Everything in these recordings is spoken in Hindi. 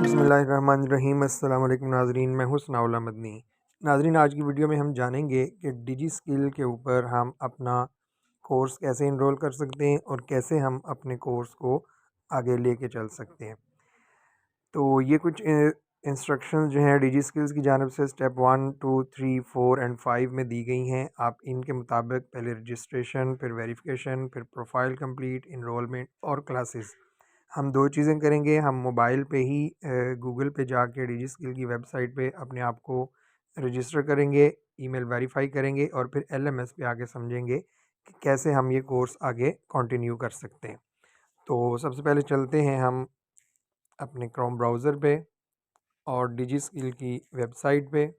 बिस्मिल्लाहिर्रहमानिर्रहीम। अस्सलाम वालेकुम नाज़रीन, मैं हूँ सनाउल्लाह मदनी। नाज़रीन, आज की वीडियो में हम जानेंगे कि डिजी स्किल के ऊपर हम अपना कोर्स कैसे इनरोल कर सकते हैं और कैसे हम अपने कोर्स को आगे लेके चल सकते हैं। तो ये कुछ इंस्ट्रक्शंस जो हैं डिजी स्किल्स की जानिब से स्टेप 1, 2, 3, 4 एंड 5 में दी गई हैं। आप इनके मुताबिक पहले रजिस्ट्रेशन, फिर वेरिफिकेशन, फिर प्रोफाइल कंप्लीट, इनरोलमेंट और क्लासेस, हम 2 चीज़ें करेंगे। हम मोबाइल पे ही गूगल पे जाके डिजी स्किल की वेबसाइट पे अपने आप को रजिस्टर करेंगे, ईमेल वेरीफाई करेंगे और फिर एलएमएस पे आके समझेंगे कि कैसे हम ये कोर्स आगे कंटिन्यू कर सकते हैं। तो सबसे पहले चलते हैं हम अपने क्रोम ब्राउज़र पे और डिजी स्किल की वेबसाइट पे।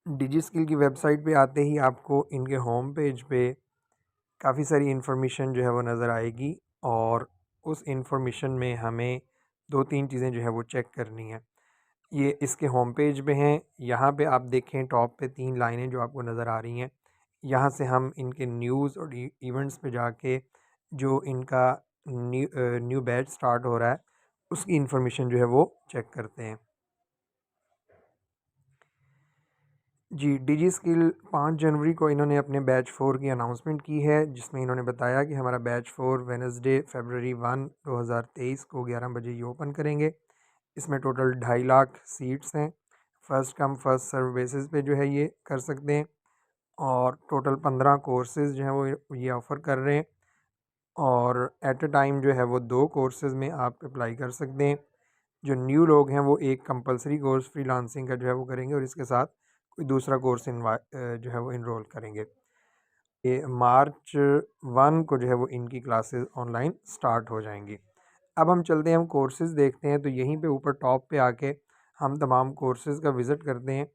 डिजी स्किल की वेबसाइट पे आते ही आपको इनके होम पेज पे काफ़ी सारी इन्फॉर्मेशन जो है वो नज़र आएगी और उस इन्फॉर्मेशन में हमें 2-3 चीज़ें जो है वो चेक करनी है। ये इसके होम पेज पे हैं। यहाँ पे आप देखें टॉप पे 3 लाइनें जो आपको नज़र आ रही हैं। यहाँ से हम इनके न्यूज़ और इवेंट्स पे जाके जो इनका न्यू बैच स्टार्ट हो रहा है उसकी इन्फॉर्मेशन जो है वो चेक करते हैं। जी, डिजी स्किल 5 जनवरी को इन्होंने अपने बैच 4 की अनाउंसमेंट की है, जिसमें इन्होंने बताया कि हमारा बैच 4 वेडनेसडे फरवरी 1, 2023 को 11 बजे ये ओपन करेंगे। इसमें टोटल 2.5 लाख सीट्स हैं। फ़र्स्ट कम फ़र्स्ट सर्व बेसिस पे जो है ये कर सकते हैं और टोटल 15 कोर्सेज़ जो हैं वो ये ऑफ़र कर रहे हैं और एट अ टाइम जो है वो 2 कोर्सेज़ में आप अप्लाई कर सकते हैं। जो न्यू लोग हैं वो एक कंपलसरी कोर्स फ्रीलांसिंग का जो है वो करेंगे और इसके साथ कोई दूसरा कोर्स जो है वो इनरोल करेंगे। ये मार्च 1 को जो है वो इनकी क्लासेस ऑनलाइन स्टार्ट हो जाएंगी। अब हम चलते हैं, हम कोर्सेज़ देखते हैं। तो यहीं पे ऊपर टॉप पे आके हम तमाम कोर्सेज़ का विज़िट करते हैं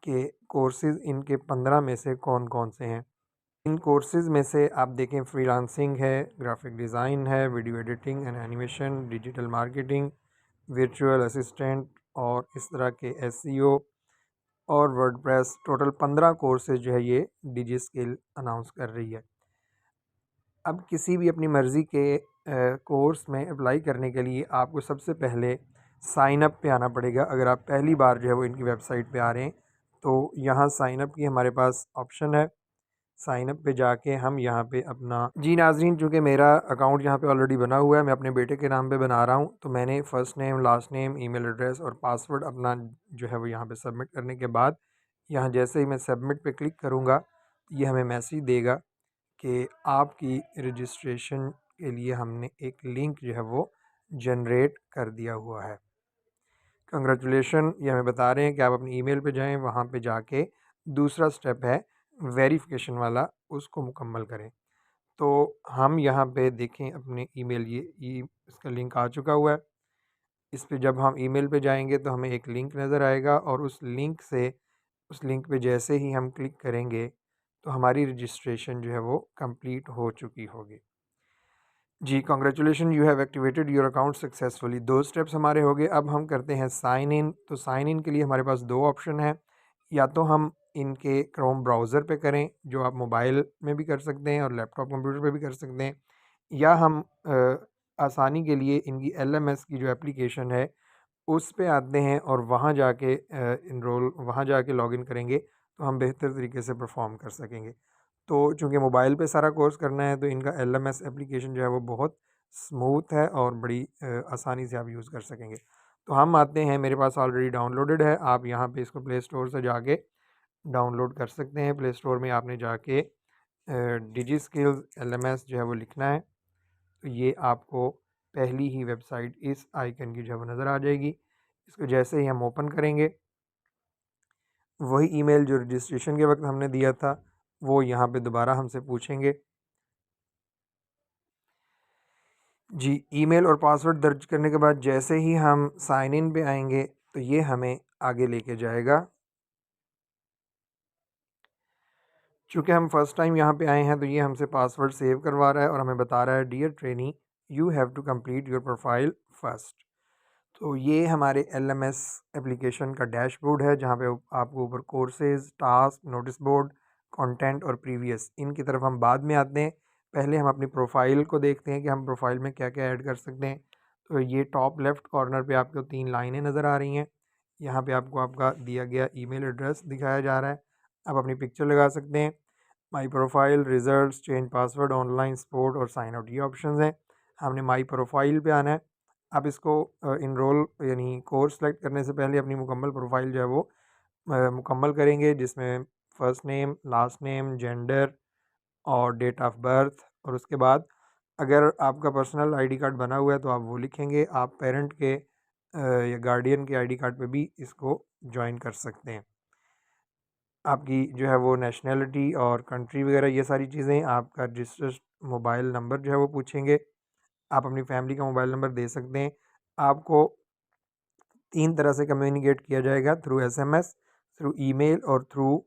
कि कोर्सेज़ इनके 15 में से कौन कौन से हैं। इन कोर्सेज़ में से आप देखें फ्रीलांसिंग है, ग्राफिक डिज़ाइन है, video editing and animation, digital marketing, virtual assistant और इस तरह के एसईओ और वर्डप्रेस। टोटल 15 कोर्सेज जो है ये डिजी स्किल अनाउंस कर रही है। अब किसी भी अपनी मर्ज़ी के कोर्स में अप्लाई करने के लिए आपको सबसे पहले साइन अप पे आना पड़ेगा। अगर आप पहली बार जो है वो इनकी वेबसाइट पे आ रहे हैं तो यहाँ साइन अप की हमारे पास ऑप्शन है। साइन अप पे जाके हम यहाँ पे अपना, जी नाज़रीन, चूँकि मेरा अकाउंट यहाँ पे ऑलरेडी बना हुआ है, मैं अपने बेटे के नाम पे बना रहा हूँ, तो मैंने first name, last name, email address और पासवर्ड अपना जो है वो यहाँ पे सबमिट करने के बाद, यहाँ जैसे ही मैं सबमिट पे क्लिक करूँगा ये हमें मैसेज देगा कि आपकी रजिस्ट्रेशन के लिए हमने एक लिंक जो है वो जनरेट कर दिया हुआ है। कंग्रेचुलेशन, ये हमें बता रहे हैं कि आप अपनी ईमेल पे जाएँ, वहाँ पे जाके दूसरा स्टेप है वेरिफ़िकेशन वाला, उसको मुकम्मल करें। तो हम यहाँ पे देखें अपने ईमेल, ये इसका लिंक आ चुका हुआ है। इस पे जब हम ईमेल पे जाएंगे तो हमें एक लिंक नज़र आएगा और उस लिंक पे जैसे ही हम क्लिक करेंगे तो हमारी रजिस्ट्रेशन जो है वो कंप्लीट हो चुकी होगी। जी, congratulation, you have activated your account successfully. 2 steps हमारे हो गए। अब हम करते हैं साइन इन। तो साइन इन के लिए हमारे पास 2 ऑप्शन हैं। या तो हम इनके क्रोम ब्राउज़र पे करें, जो आप मोबाइल में भी कर सकते हैं और लैपटॉप कंप्यूटर पे भी कर सकते हैं, या हम आसानी के लिए इनकी एलएमएस की जो एप्लीकेशन है उस पे आते हैं और वहाँ जाके लॉगिन करेंगे तो हम बेहतर तरीके से परफॉर्म कर सकेंगे। तो चूँकि मोबाइल पे सारा कोर्स करना है तो इनका एलएमएस एप्लीकेशन जो है वो बहुत स्मूथ है और बड़ी आसानी से आप यूज़ कर सकेंगे। तो हम आते हैं, मेरे पास ऑलरेडी डाउनलोडेड है। आप यहाँ पे इसको प्ले स्टोर से जाके डाउनलोड कर सकते हैं। प्ले स्टोर में आपने जाके डिजी स्किल्स एलएमएस जो है वो लिखना है। तो ये आपको पहली ही वेबसाइट इस आइकन की जो है वो नज़र आ जाएगी। इसको जैसे ही हम ओपन करेंगे, वही ईमेल जो रजिस्ट्रेशन के वक्त हमने दिया था वो यहाँ पे दोबारा हमसे पूछेंगे। जी, ईमेल और पासवर्ड दर्ज करने के बाद जैसे ही हम साइन इन पे आएंगे तो ये हमें आगे लेके जाएगा। चूँकि हम फ़र्स्ट टाइम यहाँ पे आए हैं तो ये हमसे पासवर्ड सेव करवा रहा है और हमें बता रहा है dear trainee, you have to complete your profile first. तो ये हमारे एलएमएस एप्लीकेशन का डैशबोर्ड है, जहाँ पे आपको ऊपर courses, task, notice board, content और प्रीवियस, इनकी तरफ हम बाद में आते हैं। पहले हम अपनी प्रोफाइल को देखते हैं कि हम प्रोफाइल में क्या क्या ऐड कर सकते हैं। तो ये टॉप लेफ़्ट कॉर्नर पे आपको 3 लाइनें नज़र आ रही हैं। यहाँ पे आपको आपका दिया गया ईमेल एड्रेस दिखाया जा रहा है। आप अपनी पिक्चर लगा सकते हैं। My profile, results, change password, online support और साइन आउट, ये ऑप्शंस हैं। हमने माई प्रोफाइल पे आना है। आप इसको इनरोल यानी कोर्स सेलेक्ट करने से पहले अपनी मुकम्मल प्रोफाइल जो है वो मुकम्मल करेंगे, जिसमें first name, last name, gender और डेट ऑफ बर्थ, और उसके बाद अगर आपका पर्सनल आईडी कार्ड बना हुआ है तो आप वो लिखेंगे। आप पेरेंट के या गार्डियन के आईडी कार्ड पे भी इसको जॉइन कर सकते हैं। आपकी जो है वो नेशनैलिटी और कंट्री वगैरह ये सारी चीज़ें, आपका रजिस्टर्ड मोबाइल नंबर जो है वो पूछेंगे। आप अपनी फैमिली का मोबाइल नंबर दे सकते हैं। आपको 3 तरह से कम्युनिकेट किया जाएगा, थ्रू एसएमएस, थ्रू ईमेल और थ्रू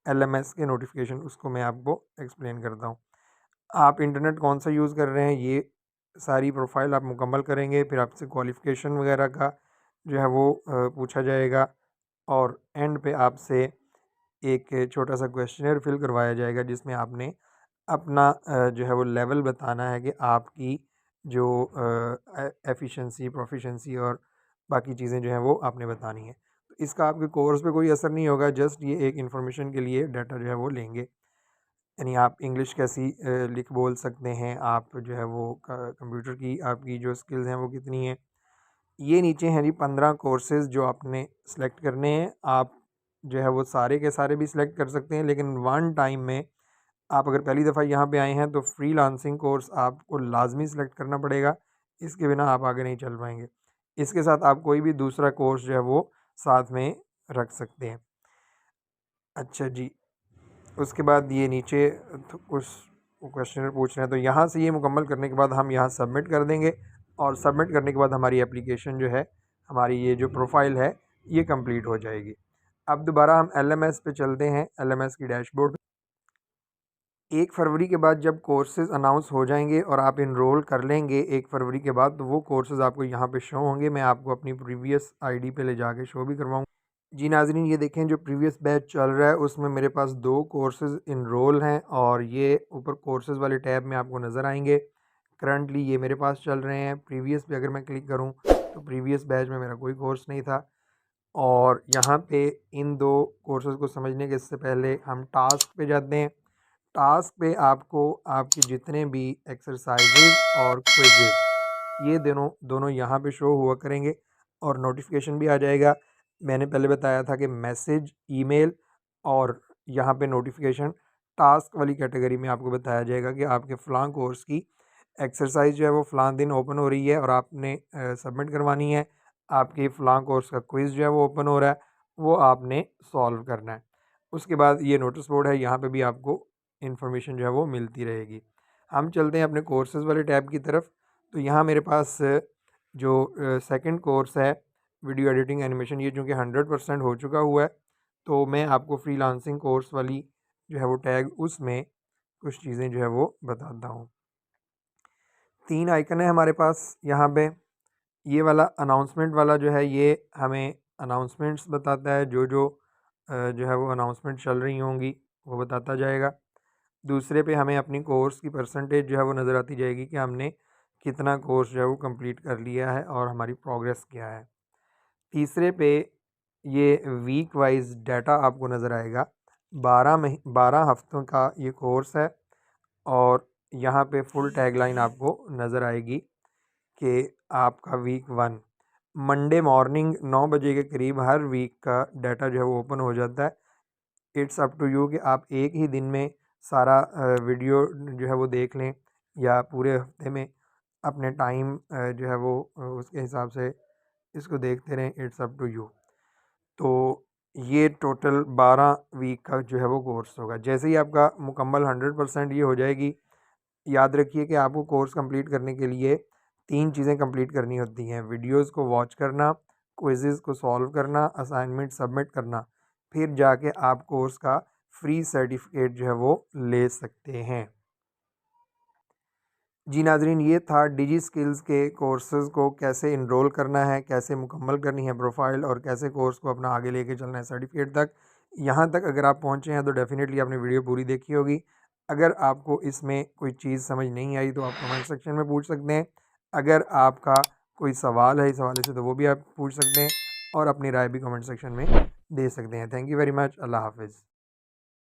एलएमएस के नोटिफिकेशन। उसको मैं आपको एक्सप्लेन करता हूँ। आप इंटरनेट कौन सा यूज़ कर रहे हैं, ये सारी प्रोफाइल आप मुकम्मल करेंगे। फिर आपसे क्वालिफ़िकेशन वगैरह का जो है वो पूछा जाएगा, और एंड पे आपसे एक छोटा सा क्वेश्चनर फिल करवाया जाएगा, जिसमें आपने अपना जो है वो लेवल बताना है कि आपकी जो एफिशिएंसी, प्रोफिशिएंसी और बाकी चीज़ें जो हैं वो आपने बतानी है। तो इसका आपके कोर्स पे कोई असर नहीं होगा, जस्ट ये एक इन्फॉर्मेशन के लिए डाटा जो है वो लेंगे। यानी आप इंग्लिश कैसी लिख बोल सकते हैं, आप जो है वो कंप्यूटर की आपकी जो स्किल्स हैं वो कितनी हैं। ये नीचे हैं जी 15 कोर्सेज़ जो आपने सेलेक्ट करने हैं। आप जो है वो सारे के सारे भी सिलेक्ट कर सकते हैं, लेकिन वन टाइम में आप अगर पहली दफ़ा यहाँ पे आए हैं तो फ्रीलांसिंग कोर्स आपको लाजमी सेलेक्ट करना पड़ेगा। इसके बिना आप आगे नहीं चल पाएंगे। इसके साथ आप कोई भी दूसरा कोर्स जो है वो साथ में रख सकते हैं। अच्छा जी, उसके बाद ये नीचे कुछ क्वेश्चन पूछ रहे हैं, तो यहाँ से ये मुकम्मल करने के बाद हम यहाँ सबमिट कर देंगे, और सबमिट करने के बाद हमारी एप्लीकेशन जो है, हमारी ये जो प्रोफाइल है, ये कंप्लीट हो जाएगी। अब दोबारा हम एलएमएस पे चलते हैं, एलएमएस की डैशबोर्ड। 1 फरवरी के बाद जब कोर्सेज़ अनाउंस हो जाएंगे और आप इनरोल कर लेंगे 1 फरवरी के बाद, तो वो कोर्सेज़ आपको यहाँ पे शो होंगे। मैं आपको अपनी प्रीवियस आईडी पे ले जाके शो भी करवाऊँ। जी नाज़रीन, ये देखें जो प्रीवियस बैच चल रहा है उसमें मेरे पास 2 कोर्सेज़ इनरोल हैं, और ये ऊपर कोर्सेज़ वाले टैब में आपको नज़र आएंगे। करंटली ये मेरे पास चल रहे हैं। प्रीवियस पे अगर मैं क्लिक करूँ तो प्रीवियस बैच में मेरा कोई कोर्स नहीं था। और यहाँ पे इन 2 कोर्सेज़ को समझने के इससे पहले हम टास्क पे जाते हैं। टास्क पे आपको आपके जितने भी एक्सरसाइजेज और क्विज़ेज, ये दोनों दोनों यहाँ पे शो हुआ करेंगे, और नोटिफिकेशन भी आ जाएगा। मैंने पहले बताया था कि मैसेज, ईमेल और यहाँ पे नोटिफिकेशन, टास्क वाली कैटेगरी में आपको बताया जाएगा कि आपके फ़लाँ कोर्स की एक्सरसाइज जो है वो फ़लाँ दिन ओपन हो रही है और आपने सबमिट करवानी है। आपके फ़लाँ कोर्स का क्विज़ जो है वो ओपन हो रहा है, वो आपने सॉल्व करना है। उसके बाद ये नोटिस बोर्ड है, यहाँ पे भी आपको इन्फॉर्मेशन जो है वो मिलती रहेगी। हम चलते हैं अपने कोर्सेज़ वाले टैब की तरफ। तो यहाँ मेरे पास जो सेकंड कोर्स है वीडियो एडिटिंग एनिमेशन, ये चूँकि 100% हो चुका हुआ है, तो मैं आपको फ्रीलांसिंग कोर्स वाली जो है वो टैग, उसमें कुछ चीज़ें जो है वो बताता हूँ। 3 आइकन है हमारे पास यहाँ पे। ये वाला अनाउंसमेंट वाला जो है, ये हमें अनाउंसमेंट्स बताता है, जो है वो अनाउंसमेंट चल रही होंगी वो बताता जाएगा। दूसरे पे हमें अपनी कोर्स की परसेंटेज जो है वो नज़र आती जाएगी कि हमने कितना कोर्स जो है वो कंप्लीट कर लिया है और हमारी प्रोग्रेस क्या है। तीसरे पे ये वीक वाइज डाटा आपको नज़र आएगा। 12 हफ्तों का ये कोर्स है, और यहाँ पे फुल टैगलाइन आपको नज़र आएगी कि आपका वीक 1 मंडे मॉर्निंग 9 बजे के करीब हर वीक का डाटा जो है वो ओपन हो जाता है। इट्स अप टू यू कि आप एक ही दिन में सारा वीडियो जो है वो देख लें, या पूरे हफ्ते में अपने टाइम जो है वो उसके हिसाब से इसको देखते रहें। It's up to you. तो ये टोटल 12 वीक का जो है वो कोर्स होगा। जैसे ही आपका मुकम्मल 100% ये हो जाएगी, याद रखिए कि आपको कोर्स कंप्लीट करने के लिए 3 चीज़ें कंप्लीट करनी होती हैं: वीडियोस को वॉच करना, क्विज़ेज़ को सॉल्व करना, असाइनमेंट सबमिट करना। फिर जाके आप कोर्स का फ्री सर्टिफिकेट जो है वो ले सकते हैं। जी नाज़रीन, ये था डिजी स्किल्स के कोर्सेज़ को कैसे इनरोल करना है, कैसे मुकम्मल करनी है प्रोफाइल, और कैसे कोर्स को अपना आगे लेके चलना है सर्टिफिकेट तक। यहाँ तक अगर आप पहुँचे हैं तो डेफ़िनेटली आपने वीडियो पूरी देखी होगी। अगर आपको इसमें कोई चीज़ समझ नहीं आई तो आप कमेंट सेक्शन में पूछ सकते हैं। अगर आपका कोई सवाल है इस हवाले से तो वो भी आप पूछ सकते हैं और अपनी राय भी कमेंट सेक्शन में दे सकते हैं। Thank you very much. अल्लाह हाफ़िज़।